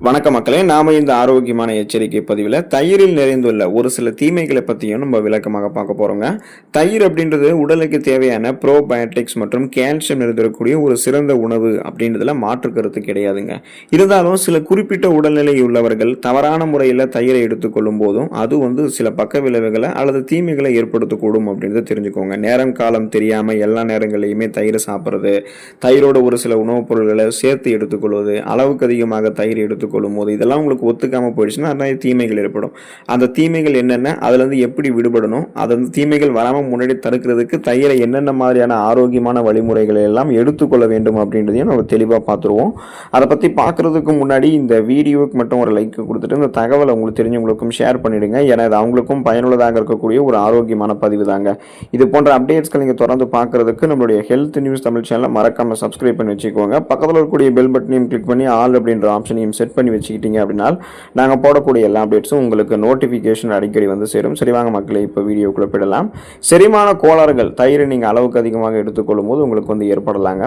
வணக்க மக்களே, நாம இந்த ஆரோக்கியமான எச்சரிக்கை பதிவில் தயிரில் நிறைந்துள்ள ஒரு சில தீமைகளை பற்றியும் நம்ம விளக்கமாக பார்க்க போகிறோங்க. தயிர் அப்படின்றது உடலுக்கு தேவையான ப்ரோபயோட்டிக்ஸ் மற்றும் கால்சியம் நிறைந்திருக்கக்கூடிய ஒரு சிறந்த உணவு அப்படின்றதுல மாற்று கருத்து கிடையாதுங்க. இருந்தாலும் சில குறிப்பிட்ட உடல்நிலை உள்ளவர்கள் தவறான முறையில் தயிரை எடுத்துக்கொள்ளும் போதும் அது சில பக்க விளைவுகளை அல்லது தீமைகளை ஏற்படுத்தக்கூடும் அப்படின்றத தெரிஞ்சுக்கோங்க. நேரம் காலம் தெரியாமல் எல்லா நேரங்களையுமே தயிரை சாப்பிட்றது, தயிரோட ஒரு சில உணவுப் பொருட்களை சேர்த்து எடுத்துக்கொள்வது, அளவுக்கு அதிகமாக தயிர் எடுத்துக்கொள்ளும் போது இதெல்லாம் உங்களுக்கு ஒத்துக்காம போயிடுச்சுன்னா நிறைய தீமைகள் ஏற்படும். அந்த தீமைகள் என்னென்ன, அதுல இருந்து எப்படி விடுபடணும், அது தீமைகள் வராமல் முன்னாடி தடுக்கிறதுக்கு தயிரை என்னென்ன மாதிரியான ஆரோக்கியமான வழிமுறைகளை எல்லாம் எடுத்துக்கொள்ள வேண்டும் அப்படின்றதையும் நம்ம தெளிவாக பார்த்துருவோம். அதை பற்றி பார்க்கறதுக்கு முன்னாடி இந்த வீடியோவுக்கு மட்டும் ஒரு லைக் கொடுத்துட்டு இந்த தகவலை உங்களுக்கு தெரிஞ்சவங்களுக்கும் ஷேர் பண்ணிடுங்க. ஏன்னா இது அவங்களுக்கும் பயனுள்ளதாக இருக்கக்கூடிய ஒரு ஆரோக்கியமான பதிவு தாங்க. இது போன்ற அப்டேட்ஸ்கள் நீங்கள் தொடர்ந்து பார்க்கறதுக்கு நம்மளுடைய ஹெல்த் நியூஸ் தமிழ் சேனலை மறக்காம சப்ஸ்கிரைப் பண்ணி வச்சுக்கோங்க. பக்கத்தில் இருக்கக்கூடிய பெல் பட்டனையும் கிளிக் பண்ணி ஆல் அப்படின்ற ஆப்ஷனையும் செட் பண்ணி வச்சுக்கிட்டீங்க அப்படின்னா நாங்கள் போடக்கூடிய எல்லா அப்டேட்ஸும் உங்களுக்கு நோட்டிஃபிகேஷன் அடிக்கடி சேரும். சரி, வாங்க மக்களே, இப்போ வீடியோக்குள்ள போயிடலாம். செரிமான கோளாறுகள் தயிரை நீங்கள் அளவுக்கு அதிகமாக எடுத்துக்கொள்ளும் போது உங்களுக்கு ஏற்படலாங்க.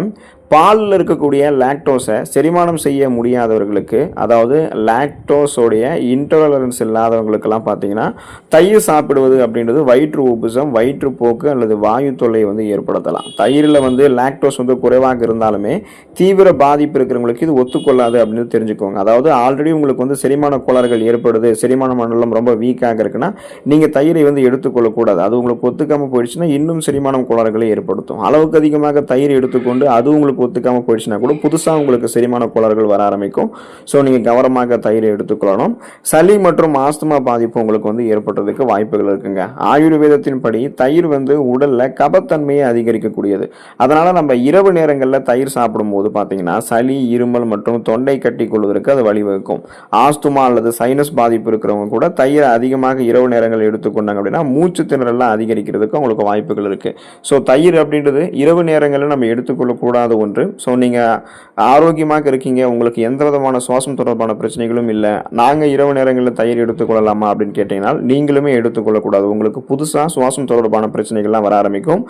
பாலில் இருக்கக்கூடிய லாக்டோஸை செரிமானம் செய்ய முடியாதவர்களுக்கு, அதாவது லாக்டோஸோடைய இன்டாலரன்ஸ் இல்லாதவங்களுக்கெல்லாம் பார்த்தீங்கன்னா தயிர் சாப்பிடுவது அப்படின்றது வயிற்று உப்புசம், வயிற்றுப்போக்கு அல்லது வாயு தொல்லை ஏற்படுத்தலாம். தயிரில் லாக்டோஸ் குறைவாக இருந்தாலுமே தீவிர பாதிப்பு இருக்கிறவங்களுக்கு இது ஒத்துக்கொள்ளாது அப்படின்னு தெரிஞ்சுக்கோங்க. அதாவது ஆல்ரெடி உங்களுக்கு செரிமான கோளாறுகள் ஏற்படுது, செரிமான மண்டலம் ரொம்ப வீக்காக இருக்குன்னா நீங்கள் தயிரை எடுத்துக்கொள்ளக்கூடாது. அது உங்களுக்கு ஒத்துக்காமல் போயிடுச்சுன்னா இன்னும் செரிமானம் கோளாறுகளை ஏற்படுத்தும். அளவுக்கு அதிகமாக தயிர் எடுத்துக்கொண்டு அது உங்களுக்கு ஒத்துக்காமல் போயிடுச்சுன்னா கூட புதுசாக உங்களுக்கு செரிமான கோளாறுகள் வர ஆரம்பிக்கும். ஸோ நீங்கள் கவனமாக தயிரை எடுத்துக்கொள்ளணும். சளி மற்றும் ஆஸ்துமா பாதிப்பு உங்களுக்கு ஏற்படுறதுக்கு வாய்ப்புகள் இருக்குங்க. ஆயுர்வேதத்தின் படி தயிர் உடல்ல கபத்தன்மையை அதிகரிக்கக்கூடியது. அதனால நம்ம இரவு நேரங்களில் தயிர் சாப்பிடும் போது பார்த்தீங்கன்னா சளி, இருமல் மற்றும் தொண்டை கட்டி கொள்வதற்கு அது வழிவகுக்கும். ஆஸ்துமா அல்லது சைனஸ் பாதிப்பு இருக்கிறவங்க கூட தயிரை அதிகமாக இரவு நேரங்களில் எடுத்துக்கொண்டாங்க அப்படின்னா மூச்சு திணறலாம் அதிகரிக்கிறதுக்கு உங்களுக்கு வாய்ப்புகள் இருக்கு. ஸோ தயிர் அப்படின்றது இரவு நேரங்களில் நம்ம எடுத்துக்கொள்ளக்கூடாத ஒன்று. ஸோ நீங்கள் ஆரோக்கியமாக இருக்கீங்க, உங்களுக்கு எந்த விதமான சுவாசம் தொடர்பான பிரச்சனைகளும் இல்லை, நாங்கள் இரவு நேரங்களில் தயிர் எடுத்துக்கொள்ளலாமா அப்படின்னு கேட்டீங்கன்னா நீங்களுமே எடுத்துக்கொள்ளக்கூடாது. உங்களுக்கு புதுசாக சுவாசம் தொடர்பான பிரச்சனைகள்லாம் வர ஆரம்பிக்கும்.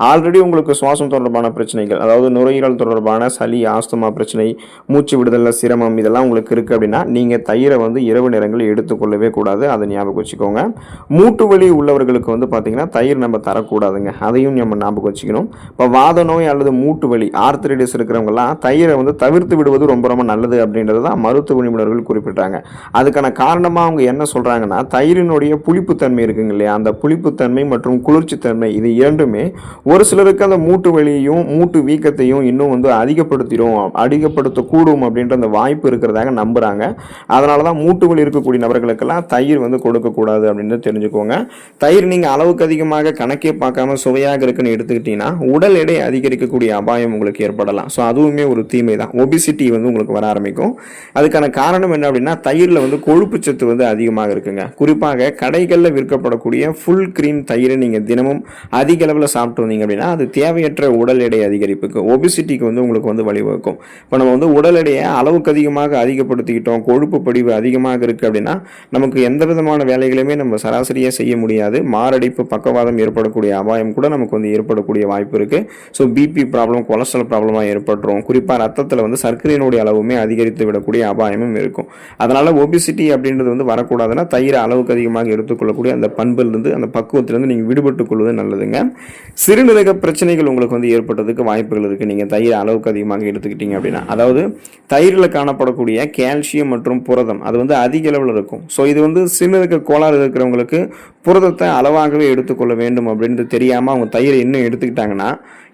ஆல்ரெடி உங்களுக்கு சுவாசம் தொடர்பான பிரச்சனைகள், அதாவது நுரையீரல் தொடர்பான சளி, ஆஸ்துமா பிரச்சனை, மூச்சு விடுதலில் சிரமம் இதெல்லாம் உங்களுக்கு இருக்குது அப்படின்னா நீங்கள் தயிரை இரவு நேரங்களில் எடுத்துக்கொள்ளவே கூடாது. அதை ஞாபகம் வச்சுக்கோங்க. மூட்டு வலி உள்ளவர்களுக்கு பார்த்தீங்கன்னா தயிர் நம்ம தரக்கூடாதுங்க. அதையும் நம்ம ஞாபகம் வச்சுக்கணும். இப்போ வாத நோய் அல்லது மூட்டு வலி, ஆர்த்தரைட்டிஸ் இருக்கிறவங்கலாம் தயிரை தவிர்த்து விடுவது ரொம்ப ரொம்ப நல்லது அப்படின்றது தான் மருத்துவ நிபுணர்கள் குறிப்பிட்டாங்க. அதுக்கான காரணமாக அவங்க என்ன சொல்கிறாங்கன்னா, தயிரினுடைய புளிப்புத்தன்மை இருக்குங்க இல்லையா, அந்த புளிப்புத்தன்மை மற்றும் குளிர்ச்சித்தன்மை இது இரண்டுமே ஒரு சிலருக்கு அந்த மூட்டு வலியையும் மூட்டு வீக்கத்தையும் இன்னும் அதிகப்படுத்தக்கூடும் அப்படின்ற அந்த வாய்ப்பு இருக்கிறதாக நம்புகிறாங்க. அதனால தான் மூட்டு வலி இருக்கக்கூடிய நபர்களுக்கெல்லாம் தயிர் கொடுக்கக்கூடாது அப்படின்னு தெரிஞ்சுக்கோங்க. தயிர் நீங்கள் அளவுக்கு அதிகமாக கணக்கே பார்க்காம சுவையாக இருக்குன்னு எடுத்துக்கிட்டீங்கன்னா உடல் எடை அதிகரிக்கக்கூடிய அபாயம் உங்களுக்கு ஏற்படலாம். ஸோ அதுவுமே ஒரு தீமை தான். ஒபிசிட்டி உங்களுக்கு வர ஆரம்பிக்கும். அதுக்கான காரணம் என்ன அப்படின்னா தயிரில் கொழுப்பு சத்து அதிகமாக இருக்குங்க. குறிப்பாக கடைகளில் விற்கப்படக்கூடிய ஃபுல் கிரீம் தயிரை நீங்கள் தினமும் அதிக அளவில் சாப்பிட்டு வந்தீங்க அப்படின்னா அது தேவையற்ற உடல் எடை அதிகரிப்புக்கு, ஒபிசிட்டிக்கு உங்களுக்கு வழிவகுக்கும். இப்போ நம்ம உடல் எடையை அளவுக்கு அதிகமாக அதிகப்படுத்திக்கிட்டோம், கொழுப்பு படிவு அதிகமாக இருக்குது அப்படின்னா நமக்கு எந்த விதமான வேலைகளுமே நம்ம சராசரியாக செய்ய முடியாது. மாரடைப்பு, பக்கவாதம் ஏற்படக்கூடிய அபாயம் கூட நமக்கு ஏற்படக்கூடிய வாய்ப்பு இருக்குது. ஸோ பிபி ப்ராப்ளம், கொலஸ்ட்ரால் ப்ராப்ளமாக ஏற்பட்டுரும். குறிப்பாக ரத்தத்தில் சர்க்கரையினுடைய அளவுமே அதிகரித்து விடக்கூடிய அபாயமும் இருக்கும். அதனால் ஒபிசிட்டி அப்படின்றது வரக்கூடாதுன்னா தயிரை அளவுக்கு அதிகமாக எடுத்துக்கொள்ளக்கூடிய அந்த பண்பிலிருந்து, அந்த பக்குவத்திலிருந்து நீங்கள் விடுபட்டுக் கொள்வது நல்லதுங்க. சிறுநீரக பிரச்சனைகள் உங்களுக்கு ஏற்பட்டதுக்கு வாய்ப்புகள் இருக்குது நீங்கள் தயிரை அளவுக்கு அதிகமாக எடுத்துக்கிட்டீங்க அப்படின்னா. அதாவது தயிரில் காணப்படக்கூடிய கால்சியம் மற்றும் புரதம் அது அதிக அளவில் இருக்கும். ஸோ இது சிறுநீரக கோளாறு இருக்கிறவங்களுக்கு புரதத்தை அளவாகவே எடுத்துக்கொள்ள வேண்டும் அப்படின்றது தெரியாமல் அவங்க தயிரை இன்னும் எடுத்துக்கிட்டாங்கன்னா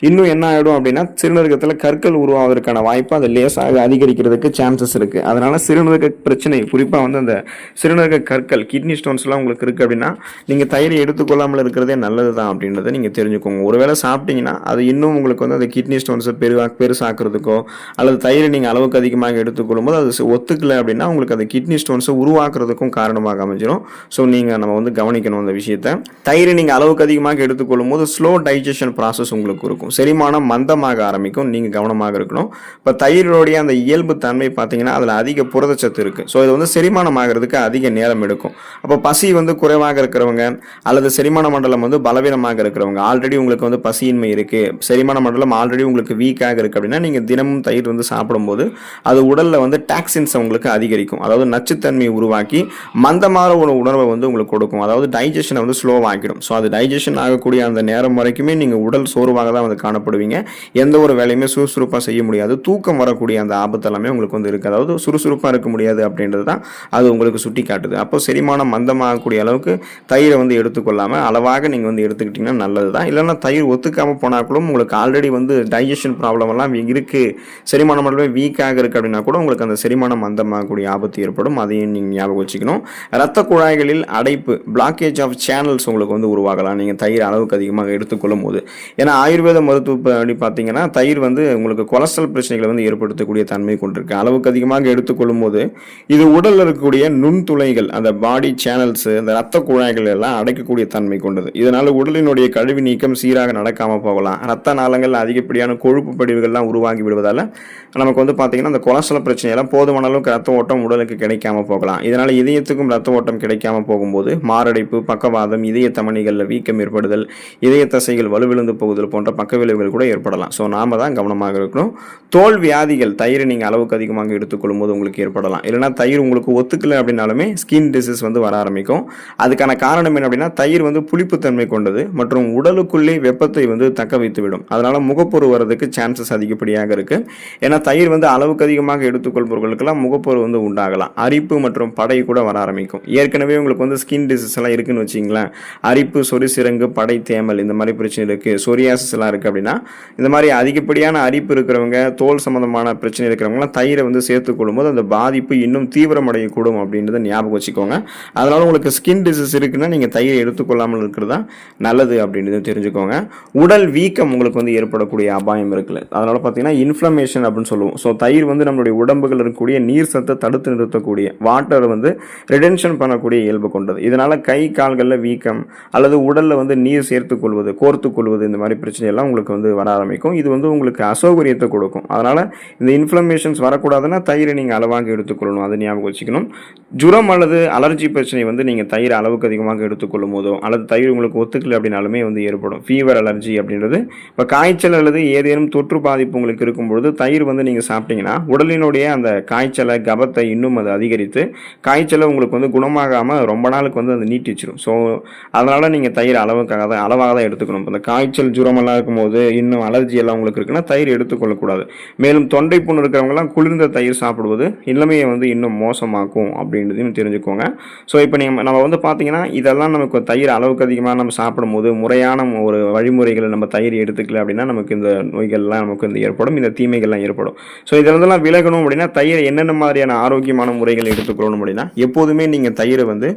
இன்னும் என்ன ஆகிடும் அப்படின்னா சிறுநீரகத்தில் கற்கள் உருவாவதற்கான வாய்ப்பு அது லேசாக அதிகரிக்கிறதுக்கு சான்சஸ் இருக்குது. அதனால் சிறுநீரக பிரச்சனை, குறிப்பாக அந்த சிறுநீரக கற்கள், கிட்னி ஸ்டோன்ஸ்லாம் உங்களுக்கு இருக்குது அப்படின்னா நீங்கள் தயிரை எடுத்துக்கொள்ளாமல் இருக்கிறதே நல்லது தான் அப்படின்றத நீங்கள் தெரிஞ்சுக்கோங்க. ஒருவேளை சாப்பிட்டீங்கன்னா அது இன்னும் உங்களுக்கு அந்த கிட்னி ஸ்டோன்ஸை பெருசாக்குறதுக்கோ அல்லது தயிரை நீங்கள் அளவுக்கு அதிகமாக எடுத்துக்கொள்ளும் போது அது ஒத்துக்கலை அப்படின்னா உங்களுக்கு அந்த கிட்னி ஸ்டோன்ஸை உருவாக்குறதுக்கும் காரணமாக அமைஞ்சிடும். ஸோ நீங்கள் நம்ம கவனிக்கணும் அந்த விஷயத்தை. தயிரை நீங்கள் அளவுக்கு அதிகமாக எடுத்துக்கொள்ளும் போது ஸ்லோ டைஜஷன் ப்ராசஸ் உங்களுக்கு இருக்கும். இருக்கும். செரிமானம் மந்தமாக ஆரம்பிக்கும். நீங்கள் கவனமாக இருக்கணும். இப்போ தயிரோடைய அந்த இயல்பு தன்மை பார்த்தீங்கன்னா அதில் அதிக புரதச்சத்து இருக்குது. ஸோ இது வந்து செரிமானம் ஆகிறதுக்கு அதிக நேரம் எடுக்கும். அப்போ பசி வந்து குறைவாக இருக்கிறவங்க அல்லது செரிமான மண்டலம் வந்து பலவீனமாக இருக்கிறவங்க, ஆல்ரெடி உங்களுக்கு வந்து பசியின்மை இருக்குது, செரிமான மண்டலம் ஆல்ரெடி உங்களுக்கு வீக்காக இருக்குது அப்படின்னா நீங்கள் தினமும் தயிர் வந்து சாப்பிடும்போது அது உடலில் வந்து டாக்ஸின்ஸ் உங்களுக்கு அதிகரிக்கும். அதாவது நச்சுத்தன்மையை உருவாக்கி மந்தமான ஒரு உணர்வை வந்து உங்களுக்கு கொடுக்கும். அதாவது டைஜஷனை வந்து ஸ்லோவாகிடும். ஸோ அது டைஜஷன் ஆகக்கூடிய அந்த நேரம் வரைக்குமே நீங்கள் உடல் சோர்வாக தான் வந்து காணப்படுவீங்க. எந்த ஒரு வேலையுமே சுறுசுறுப்பாக செய்ய முடியாது. தூக்கம் வரக்கூடிய அந்த ஆபத்து எல்லாமே உங்களுக்கு வந்து இருக்குது. அதாவது சுறுசுறுப்பாக இருக்க முடியாது அப்படின்றது தான் அது உங்களுக்கு சுட்டி காட்டுது. அப்போ செரிமானம் மந்தமாகக்கூடிய அளவுக்கு தயிரை வந்து எடுத்துக்கொள்ளாமல் அளவாக நீங்கள் வந்து எடுத்துக்கிட்டிங்கன்னா நல்லது தான். இல்லைன்னா தயிர் ஒத்துக்காமல் போனால் கூட உங்களுக்கு ஆல்ரெடி வந்து டைஜஷன் ப்ராப்ளம் எல்லாம் இருக்குது, செரிமானம் மட்டுமே வீக்காக இருக்குது அப்படின்னா கூட உங்களுக்கு அந்த செரிமானம் மந்தமாகக்கூடிய ஆபத்து ஏற்படும். அதையும் நீங்கள் ஞாபகம் வச்சுக்கணும். இரத்த குழாய்களில் அடைப்பு, பிளாக்கேஜ் ஆஃப் சேனல்ஸ் உங்களுக்கு வந்து உருவாகலாம் நீங்கள் தயிர் அளவுக்கு அதிகமாக எடுத்துக்கொள்ளும் போது. ஏன்னா ஆயுர்வேத மருத்துவப்படி பார்த்தீங்கன்னா தயிர் வந்து உங்களுக்கு கொலஸ்ட்ரால் பிரச்சனைகளை வந்து ஏற்படுத்தக்கூடிய தன்மை கொண்டிருக்கு. அளவுக்கு அதிகமாக எடுத்துக்கொள்ளும் போது இது உடலில் இருக்கக்கூடிய நுண்துளைகள், அந்த பாடி சேனல்ஸ், அந்த இரத்த குழாய்கள் எல்லாம் அடைக்கக்கூடிய தன்மை கொண்டது. இதனால் உடலினுடைய கழிவு நீக்கம் சீராக நடக்காமல் போகலாம். இரத்த நாளங்கள் அதிகப்படியான கொழுப்பு படிவுகள்லாம் உருவாகி விடுவதால் நமக்கு வந்து பார்த்தீங்கன்னா அந்த கொலஸ்ட்ரால் பிரச்சனையெல்லாம் போதுமான அளவுக்கு ரத்த ஓட்டம் உடலுக்கு கிடைக்காம போகலாம். இதனால் இதயத்துக்கும் ரத்த ஓட்டம் கிடைக்காம போகும்போது மாரடைப்பு, பக்கவாதம், இதய தமனிகளில் வீக்கம் ஏற்படுதல், இதய தசைகள் வலுவிழந்து போகுதல் போன்ற பக்க விளைவுகள் கூட ஏற்படலாம். ஸோ நாம தான் கவனமாக இருக்கணும். தோல் வியாதிகள் தயிரை நீங்கள் அளவுக்கு அதிகமாக எடுத்துக்கொள்ளும் போது உங்களுக்கு ஏற்படலாம். இல்லைனா தயிர் உங்களுக்கு ஒத்துக்கலை அப்படின்னாலுமே ஸ்கின் டிசீஸ் வந்து வர ஆரம்பிக்கும். அதுக்கான காரணம் என்ன அப்படின்னா தயிர் வந்து புளிப்புத்தன்மை கொண்டது மற்றும் உடலுக்குள்ளே வெப்பத்தை வந்து தக்க வைத்து விடும். அதனால முகப்பொரு வரதுக்கு சான்சஸ் அதிகப்படியாக இருக்கு. ஏன்னா தயிர் வந்து அளவுக்கு அதிகமாக எடுத்துக்கொள்பவர்களுக்கெல்லாம் முகப்பொரு வந்து உண்டாகலாம். அரிப்பு மற்றும் படை கூட வர ஆரம்பிக்கும். ஏற்கனவே உங்களுக்கு வந்து ஸ்கின் டிசீஸ் எல்லாம் இருக்குன்னு வச்சிங்களேன், அரிப்பு, சொரிசிறங்கு, படை, தேமல் இந்த மாதிரி பிரச்சனை இருக்கு, சொரியாசிஸ் எல்லாம் இருக்கு அப்படின்னா இந்த மாதிரி அதிகப்படியான அரிப்பு இருக்கிறவங்க, தோல் சம்பந்தமான பிரச்சனை இருக்கிறவங்கலாம் தயிரை வந்து சேர்த்துக்கொள்ளும் போது அந்த பாதிப்பு இன்னும் தீவிரமடையக்கூடும் அப்படின்றத ஞாபகம் வச்சுக்கோங்க. அதனால உங்களுக்கு ஸ்கின் டிசீஸ் இருக்குன்னா நீங்கள் தயிரை எடுத்துக்கொள்ளாமல் இருக்கிறது தான் நல்லது அப்படின்றத தெரிஞ்சுக்கோங்க. உடல் வீக்கம் உங்களுக்கு வந்து ஏற்படக்கூடிய அபாயம் இருக்குல்ல, அதனால பார்த்தீங்கன்னா இன்ஃப்ளமேஷன் அப்படின்னு சொல்லுவோம். ஸோ தயிர் வந்து நம்மளுடைய உடம்புகள் இருக்கக்கூடிய நீர் சத்தை தடுத்து நிறுத்தக்கூடிய, வாட்டரை வந்து ரிடென்ஷன் பண்ணக்கூடிய இயல்பு கொண்டது. இதனால கை கால்களில் வீக்கம் அல்லது உடலில் வந்து நீர் சேர்த்துக் கொள்வது, கோர்த்து கொள்வது இந்த மாதிரி பிரச்சனையெல்லாம் உங்களுக்கு வந்து வர ஆரம்பிக்கும். இது வந்து உங்களுக்கு அசௌகரியத்தை கொடுக்கும். அதனால இந்த இன்ஃப்ளமேஷன்ஸ் வரக்கூடாதுன்னா தயிரை நீங்கள் அளவாக எடுத்துக்கொள்ளணும். அதை ஞாபகம் வச்சுக்கணும். ஜுரம் அல்லது அலர்ஜி பிரச்சனை வந்து நீங்கள் தயிர் அளவுக்கு அதிகமாக எடுத்துக்கொள்ளும் போதோ அல்லது தயிர் உங்களுக்கு ஒத்துக்கலை அப்படின்னாலுமே வந்து ஏற்படும். ஃபீவர் அலர்ஜி அப்படின்றது இப்போ காய்ச்சல் அல்லது ஏதேனும் தொற்று பாதிப்பு உங்களுக்கு இருக்கும்பொழுது தயிர் வந்து நீங்கள் சாப்பிட்டீங்கன்னா உடலினுடைய அந்த காய்ச்சலை, கபத்தை இன்னும் அது அதிகரித்து காய்ச்சலை உங்களுக்கு வந்து குணமாகாமல் ரொம்ப நாளுக்கு வந்து அது நீட்டிச்சிடும். ஸோ அதனால் நீங்கள் தயிர் அளவாக தான் எடுத்துக்கணும். இப்போ இந்த காய்ச்சல், ஜுரமெல்லாம் இருக்கும்போது இன்னும் அலர்ஜி எல்லாம் உங்களுக்கு இருக்குன்னா தயிர் எடுத்துக்கொள்ளக்கூடாது. மேலும் தொண்டை புண்ணு இருக்கிறவங்கலாம் குளிர்ந்த தயிர் சாப்பிடுவது நிலைமையை வந்து இன்னும் மோசமாக்கும் அப்படின்றதையும் தெரிஞ்சுக்கோங்க. ஸோ இப்போ நம்ம வந்து பார்த்தீங்கன்னா இதெல்லாம் நமக்கு தயிர் அளவுக்கு அதிகமாக நம்ம சாப்பிடும்போது முறையான ஒரு வழிமுறைகளை நம்ம தயிர் எடுத்துக்கல அப்படின்னா நமக்கு இந்த நோய்கள்லாம் நமக்கு வந்து ஏற்படும், இந்த தீமைகள்லாம் ஏற்படும். ஸோ இதெல்லாம் விலகணும் அப்படின்னா தயிரை என்னென்ன மாதிரியான ஆரோக்கியமான முறைகள் எடுத்துக்கொள்ளணும் அப்படின்னா எப்போதுமே நீங்கள் தயிரை வந்து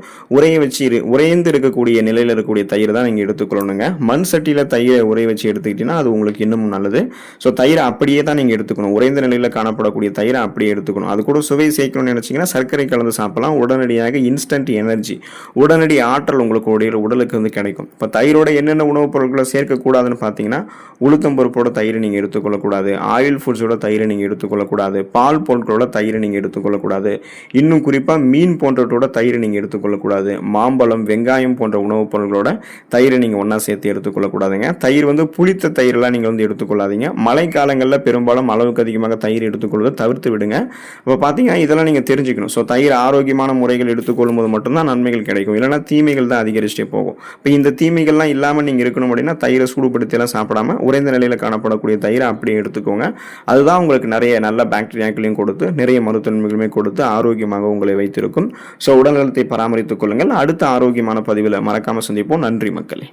உறைந்து இருக்கக்கூடிய நிலையில் இருக்கக்கூடிய தயிர் தான் நீங்கள் எடுத்துக்கொள்ளணுங்க. மண் சட்டியில் தயிரை உரைய வச்சு எடுத்துக்கிட்டீங்கன்னா அது உங்களுக்கு இன்னும் நல்லது. ஸோ தயிரை அப்படியே தான் நீங்கள் எடுத்துக்கணும். உறைந்த நிலையில் காணப்படக்கூடிய தயிரை அப்படியே எடுத்துக்கணும். அது கூட சுவை சேர்க்கணும்னு நினச்சிங்கன்னா சர்க்கரை கலந்து சாப்பிடலாம். உடனடியாக இன்ஸ்டன்ட் எனர்ஜி, உடனடி ஆற்றல் உங்களுக்கு உடலுக்கு வந்து கிடைக்கும். இப்போ தயிரோட என்னென்ன உணவுப் பொருட்களை சேர்க்கக்கூடாதுன்னு பார்த்தீங்கன்னா உளுத்தம் பருப்போட தயிரை நீங்கள் எடுத்துக்கொள்ளக்கூடாது, ஆயில் ஃபுட்ஸோட தயிரை நீங்கள் எடுத்துக்கொள்ளக்கூடாது, பால் பொருட்களோட தயிரை நீங்கள் எடுத்துக்கொள்ளக்கூடாது, இன்னும் குறிப்பாக மீன் போன்றவற்றோட தயிரை நீங்கள் எடுத்துக்கொள்ளக்கூடாது, மாம்பழம், வெங்காயம் போன்ற உணவுப் பொருட்களோட தயிரை நீங்கள் ஒன்றா சேர்த்து எடுத்துக்கொள்ளக்கூடாதுங்க. தயிர் வந்து புளித்த தயிரெலாம் நீங்கள் வந்து எடுத்துக்கொள்ளாதீங்க. மழை காலங்களில் பெரும்பாலும் அளவுக்கு அதிகமாக தயிர் எடுத்துக்கொள்வதை தவிர்த்து விடுங்க. இப்போ பார்த்தீங்கன்னா இதெல்லாம் நீங்கள் தெரிஞ்சுக்கணும். ஸோ தயிர் ஆரோக்கியமான முறைகள் எடுத்துக்கொள்ளும் போது மட்டும்தான் நன்மைகள் கிடைக்கும், இல்லைனா தீமைகள் தான் அதிகரிச்சுட்டே போகும். இப்போ இந்த தீமைகள்லாம் இல்லாமல் நீங்கள் இருக்கணும் அப்படின்னா தயிரை சூடுபடுத்தியெல்லாம் சாப்பிடாம உறைந்த நிலையில் காணப்படக்கூடிய தயிரை அப்படியே எடுத்துக்கோங்க. அதுதான் உங்களுக்கு நிறைய நல்ல பாக்டீரியாக்களையும் கொடுத்து நிறைய மருத்துவன்மைகளுமே கொடுத்து ஆரோக்கியமாக உங்களை வைத்திருக்கும். ஸோ உடல்நலத்தை பராமரித்துக் கொள்ளுங்கள். அடுத்த ஆரோக்கியமான பதிவில் மறக்காமல் சந்திப்போம். நன்றி மக்களே.